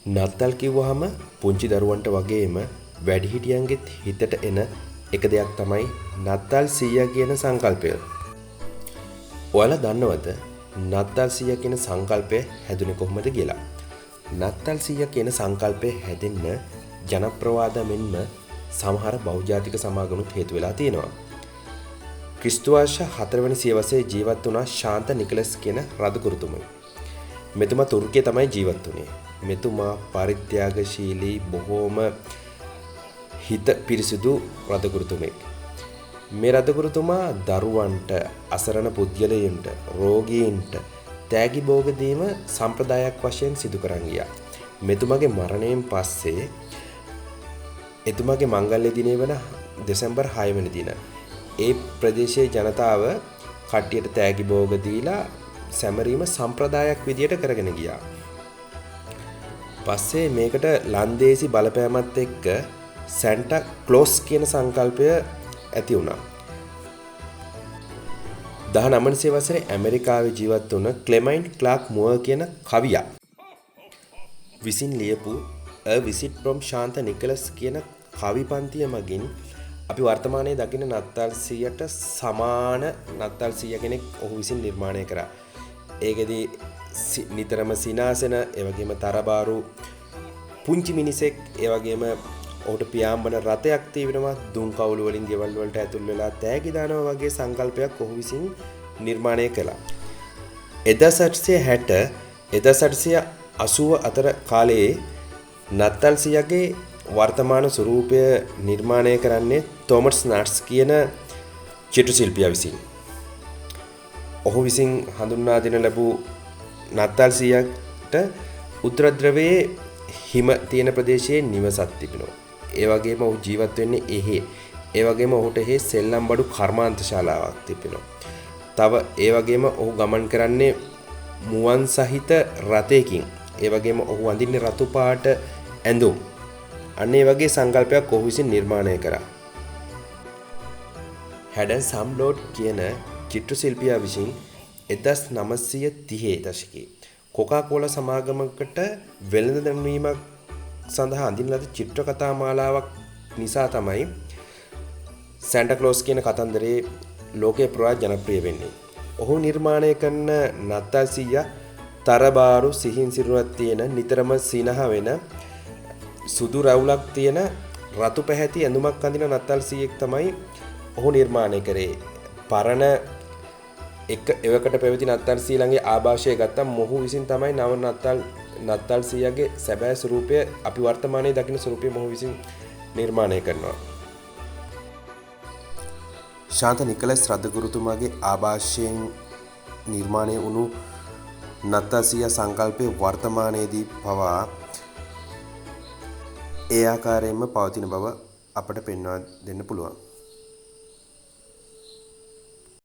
නත්තල් කිව්වහම පුංචි දරුවන්ට වගේම වැඩිහිටියන්ගෙත් හිතට එන එක දෙයක් තමයි නත්තල් සීයා කියන සංකල්පය. ඔයාලා දන්නවද නත්තල් සීයා කියන සංකල්පය හැදුනේ කොහොමද කියලා? නත්තල් සීයා කියන සංකල්පය හැදෙන්න ජනප්‍රවාද මෙන්ම සමහර බහුජාතික සමාගමුත් හේතු වෙලා තියෙනවා. ක්‍රිස්තු වර්ෂ 4 වෙනි සියවසේ ජීවත් වුණා ශාන්ත නිකලස් කියන රදකුරුතුමනි. මෙතුමා තුර්කියේ තමයි ජීවත් වුණේ. මෙතුමා පරිත්‍යාගශීලී බොහෝම හිත පිරිසිදු රදකුරුතුමෙක්. මේ රදකුරුතුමා දරුවන්ට, අසරණ පුද්ගලයන්ට, රෝගීන්ට තෑගි භෝග දීම සම්ප්‍රදායක් වශයෙන් සිදු කරන් ගියා. මෙතුමාගේ මරණයෙන් පස්සේ එතුමාගේ මංගල්‍ය දිනය වන දෙසැම්බර් 6 වෙනි දින ඒ ප්‍රදේශයේ ජනතාව කට්ටියට තෑගි භෝග දීලා සැමරීම සම්ප්‍රදායක් විදියට කරගෙන ගියා. පස්සේ මේකට ලන්දේසි බලපෑමත් එක්ක සැන්ටා ක්ලෝස් කියන සංකල්පය ඇති වුණා. 19 වසරේ ඇමරිකාවේ ජීවත් වුණ ක්ලෙමයින්ට් ක්ලාක් මුවර් කියන කවියා විසින් ලියපු A Visit from ශාන්ත නිකලස් කියන කවි පන්තිය මගින් අපි වර්තමානයේ දකින නත්තල් සීයට සමාන නත්තල් සීය කෙනෙක් ඔහු විසින් නිර්මාණය කරා. ඒකෙදී නිතරම සිනාසෙන, ඒ වගේම තරබාරු පුංචි මිනිසෙක්, ඒ වගේම ඔහුට පියාඹන රතයක් තියෙනවා, දුම් කවුළු වලින් ගෙවල් වලට ඇතුල් වෙලා තෑගි දානවා වගේ සංකල්පයක් ඔහු විසින් නිර්මාණය කළා. 1860 1880 අතර කාලයේ නත්තල් සීයාගේ වර්තමාන ස්වරූපය නිර්මාණය කරන්නේ තෝමස් නාට්ස් කියන චිත්‍ර ශිල්පියා විසින්. ඔහු විසින් හඳුන්වා දෙන ලැබූ නත්තල් සීයාට උත්තර ධ්‍රවයේ හිම තියෙන ප්‍රදේශයේ නිවසක් තිබෙනවා. ඒ වගේම ඔහු ජීවත් වෙන්නේ එහි. ඒ වගේම ඔහුට එහි සෙල්ලම් බඩු කර්මාන්ත ශාලාවක් තිබෙනවා. තව ඒ වගේම ඔහු ගමන් කරන්නේ මුවන් සහිත රථයකින්. ඒ වගේම ඔහු අඳින්නේ රතු පාට ඇඳුම්. අන්න ඒ වගේ සංකල්පයක් ඔහු විසින් නිර්මාණය කරා. හැඩන් සම්ලෝඩ් කියන චිත්‍ර ශිල්පියා විසින් 1930 දශකයේ කොකාකෝලා සමාගමකට වෙළඳ දැන්වීමක් සඳහා අඳින ලද චිත්‍ර කතා මාලාවක් නිසා තමයි සැන්ටා ක්ලෝස් කියන කතන්දරේ ලෝකේ පුරා ජනප්‍රිය වෙන්නේ. ඔහු නිර්මාණය කරන නත්තල් සීයා තරබාරු සිහින් සිරුරක් තියෙන, නිතරම සිනහ වෙන, සුදු රැවුලක් තියෙන රතු පැහැති ඇඳුමක් අඳින නත්තල් සීයෙක් තමයි ඔහු නිර්මාණය කරේ. පරණ එවකට පැවති නත්තල් සීයාගේ ආభాෂය ගත්තම මොහු විසින් තමයි නව නත්තල් සීයාගේ සැබෑ ස්වරූපය, අපි වර්තමානයේ දකින ස්වරූපය මොහු විසින් නිර්මාණය කරනවා. ශාන්ත නිකලස් රදගුරුතුමාගේ ආభాෂයෙන් නිර්මාණය වුණු නත්තල් සීයා සංකල්පයේ වර්තමානයේදී පවා ඒ ආකාරයෙන්ම පවතින බව අපට පෙන්වා දෙන්න පුළුවන්.